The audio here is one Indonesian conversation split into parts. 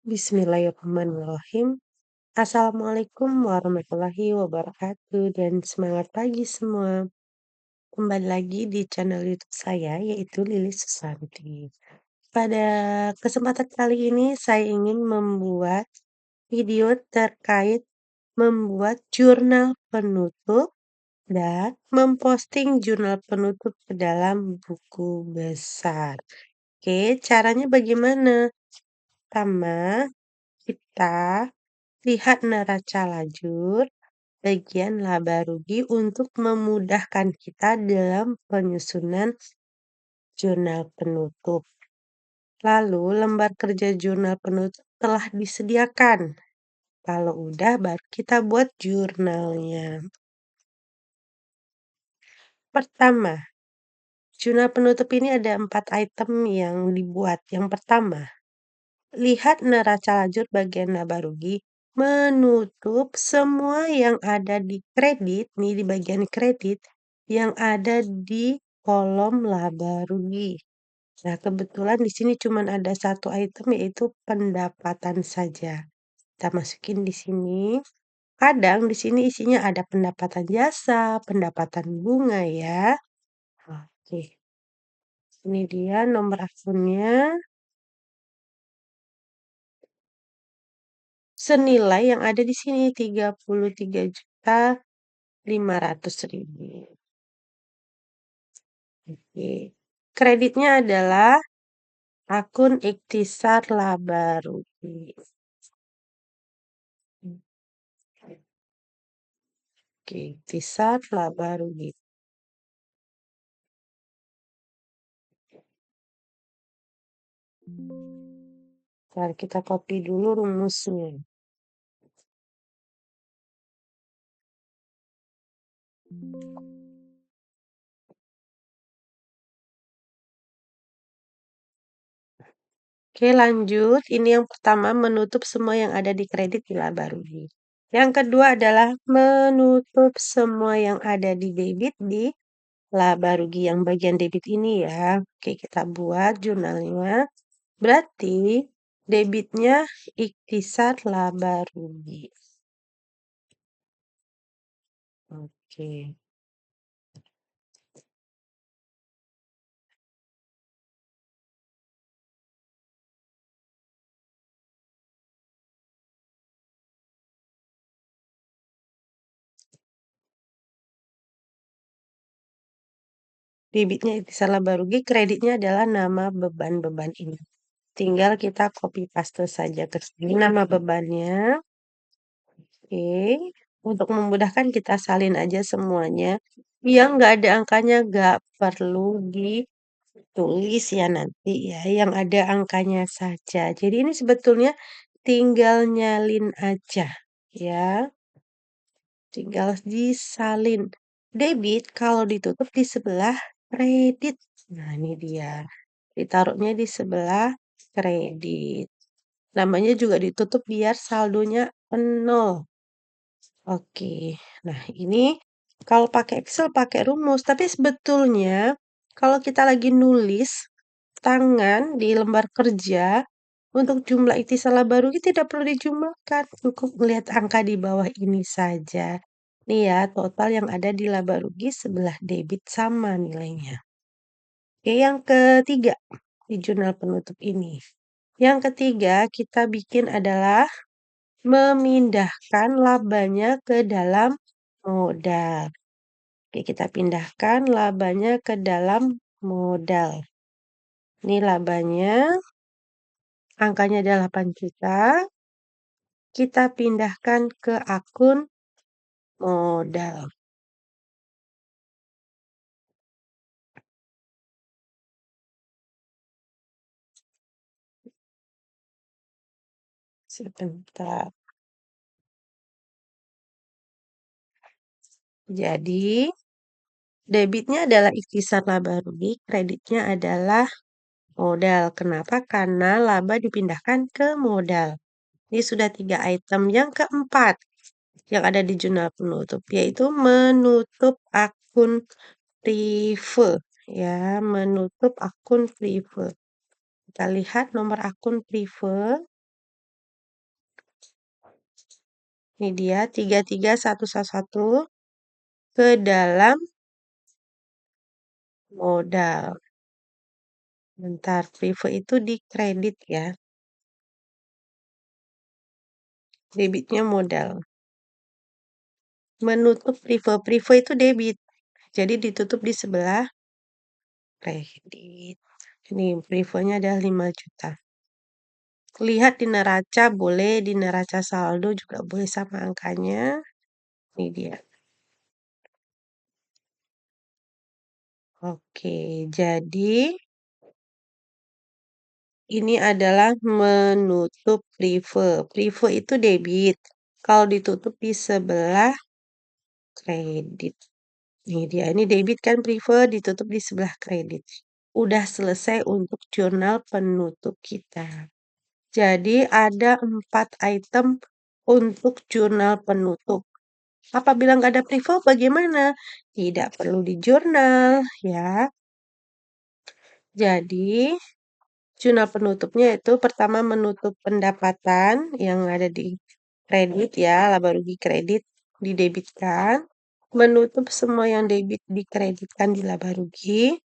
Bismillahirrahmanirrahim. Assalamualaikum warahmatullahi wabarakatuh dan semangat pagi semua. Kembali lagi di channel YouTube saya yaitu Lilis Susanti. Pada kesempatan kali ini saya ingin membuat video terkait membuat jurnal penutup dan memposting jurnal penutup ke dalam buku besar. Oke, caranya bagaimana? Pertama, kita lihat neraca lajur bagian laba rugi untuk memudahkan kita dalam penyusunan jurnal penutup. Lalu lembar kerja jurnal penutup telah disediakan. Kalau udah baru kita buat jurnalnya. Pertama, jurnal penutup ini ada 4 item yang dibuat. Yang pertama, lihat neraca lajur bagian laba rugi menutup semua yang ada di kredit, nih di bagian kredit, yang ada di kolom laba rugi. Nah, kebetulan di sini cuma ada satu item yaitu pendapatan saja. Kita masukin di sini. Kadang di sini isinya ada pendapatan jasa, pendapatan bunga ya. Oke. Ini dia nomor akunnya. Senilai yang ada di sini 33.500.000. Oke. Kreditnya adalah akun ikhtisar laba rugi. Oke, ikhtisar laba rugi. Ntar kita copy dulu rumusnya. Oke, lanjut. Ini yang pertama menutup semua yang ada di kredit di laba rugi. Yang kedua adalah menutup semua yang ada di debit di laba rugi yang bagian debit ini ya. Oke, kita buat jurnalnya. Berarti debitnya ikhtisar laba rugi. Oke. Debitnya ikhtisar laba rugi, kreditnya adalah nama beban-beban ini. Tinggal kita copy paste saja ke sini nama bebannya. Oke, untuk memudahkan kita salin aja semuanya. Yang nggak ada angkanya nggak perlu ditulis ya nanti ya. Yang ada angkanya saja. Jadi ini sebetulnya tinggal nyalin aja ya. Tinggal disalin. Debit kalau ditutup di sebelah kredit. Nah ini dia. Ditaruhnya di sebelah kredit. Namanya juga ditutup biar saldonya 0. Oke, nah ini kalau pakai Excel pakai rumus, tapi sebetulnya kalau kita lagi nulis tangan di lembar kerja untuk jumlah ikhtisar laba rugi tidak perlu dijumlahkan, cukup melihat angka di bawah ini saja. Nih ya, total yang ada di laba rugi sebelah debit sama nilainya. Oke, yang ketiga di jurnal penutup ini. Yang ketiga kita bikin adalah memindahkan labanya ke dalam modal. Oke, kita pindahkan labanya ke dalam modal. Ini labanya, angkanya adalah 8 juta. Kita pindahkan ke akun modal. Sebentar. Jadi, debitnya adalah ikhtisar laba rugi, kreditnya adalah modal. Kenapa? Karena laba dipindahkan ke modal. Ini sudah 3 item. Yang keempat yang ada di jurnal penutup, yaitu menutup akun prive. Ya, menutup akun prive. Kita lihat nomor akun prive. Ini dia 33111 ke dalam modal. Bentar, Prive itu di kredit ya. Debitnya modal. Menutup Prive. Prive itu debit. Jadi ditutup di sebelah kredit. Ini Privenya ada 5 juta. Lihat di neraca boleh, di neraca saldo juga boleh sama angkanya. Ini dia. Oke, jadi ini adalah menutup Prive. Prive itu debit. Kalau ditutup di sebelah kredit. Ini dia, ini debit kan Prive ditutup di sebelah kredit. Udah selesai untuk jurnal penutup kita. Jadi ada 4 item untuk jurnal penutup. Apabila nggak ada Prive bagaimana? Tidak perlu di jurnal ya. Jadi jurnal penutupnya itu pertama menutup pendapatan yang ada di kredit ya, laba rugi kredit didebitkan, menutup semua yang debit dikreditkan di laba rugi,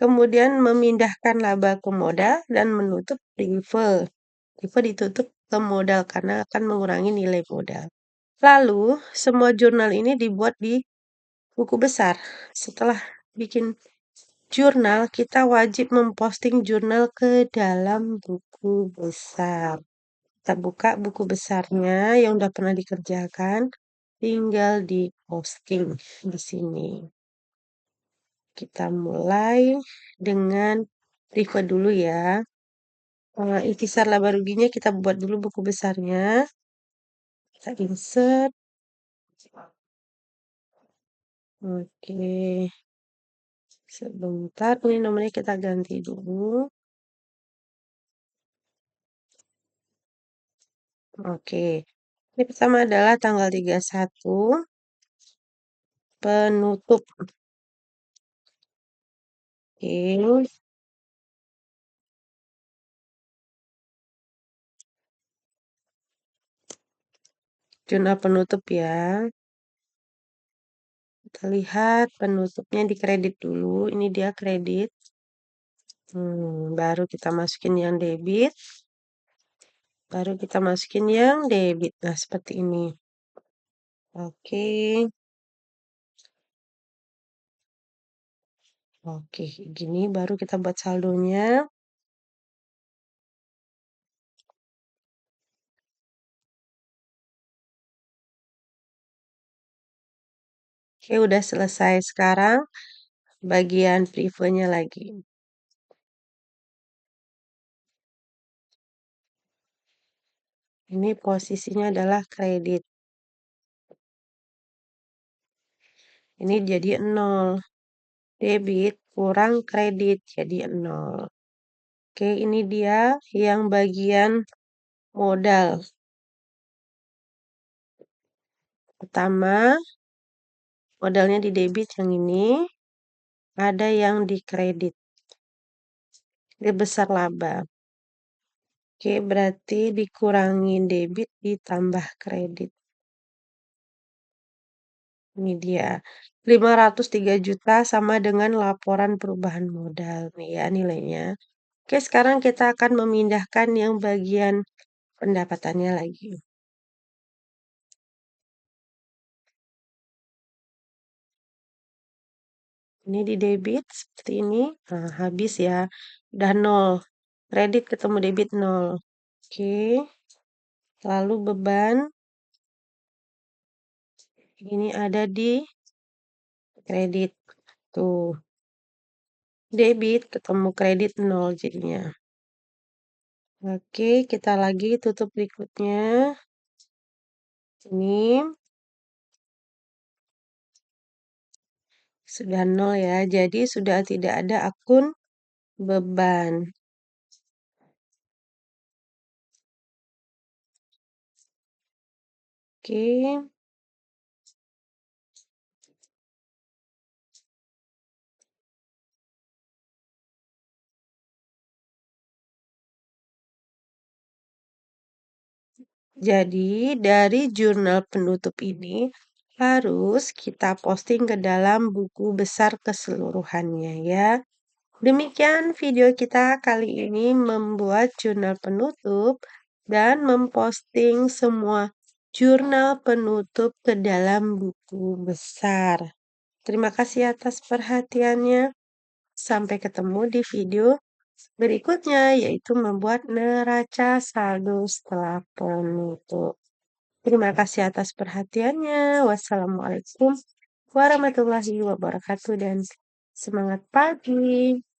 kemudian memindahkan laba ke modal dan menutup Prive. Prive ditutup ke modal karena akan mengurangi nilai modal. Lalu, semua jurnal ini dibuat di buku besar. Setelah bikin jurnal, kita wajib memposting jurnal ke dalam buku besar. Kita buka buku besarnya yang udah pernah dikerjakan, tinggal diposting di sini. Kita mulai dengan Prive dulu ya. Intisar laba ruginya kita buat dulu buku besarnya. Kita insert. Oke. Sebentar, ini nomornya kita ganti dulu. Oke. Ini pertama adalah tanggal 31 penutup. Oke. Jurnal penutup ya. Kita lihat penutupnya di kredit dulu. Ini dia kredit. Baru kita masukin yang debit. Baru kita masukin yang debit. Nah, seperti ini. Oke. Oke, gini baru kita buat saldonya. Oke, udah selesai. Sekarang bagian Prive-nya lagi. Ini posisinya adalah kredit. Ini jadi 0. Debit kurang kredit jadi 0. Oke, ini dia yang bagian modal. Pertama, modalnya di debit yang ini. Ada yang di kredit. Dia besar laba. Oke, berarti dikurangi debit ditambah kredit. Ini dia. 503 juta sama dengan laporan perubahan modal. Nih ya nilainya. Oke, sekarang kita akan memindahkan yang bagian pendapatannya lagi. Ini di debit seperti ini. Nah, habis ya. Udah 0. Kredit ketemu debit 0. Oke. Lalu beban. Ini ada di kredit. Tuh. Debit ketemu kredit 0 jadinya. Oke, kita lagi tutup berikutnya. Ini sudah 0 ya. Jadi sudah tidak ada akun beban. Oke. Jadi, dari jurnal penutup ini harus kita posting ke dalam buku besar keseluruhannya ya. Demikian video kita kali ini membuat jurnal penutup dan memposting semua jurnal penutup ke dalam buku besar. Terima kasih atas perhatiannya. Sampai ketemu di video berikutnya, yaitu membuat neraca saldo setelah penutup. Terima kasih atas perhatiannya. Wassalamualaikum warahmatullahi wabarakatuh dan semangat pagi.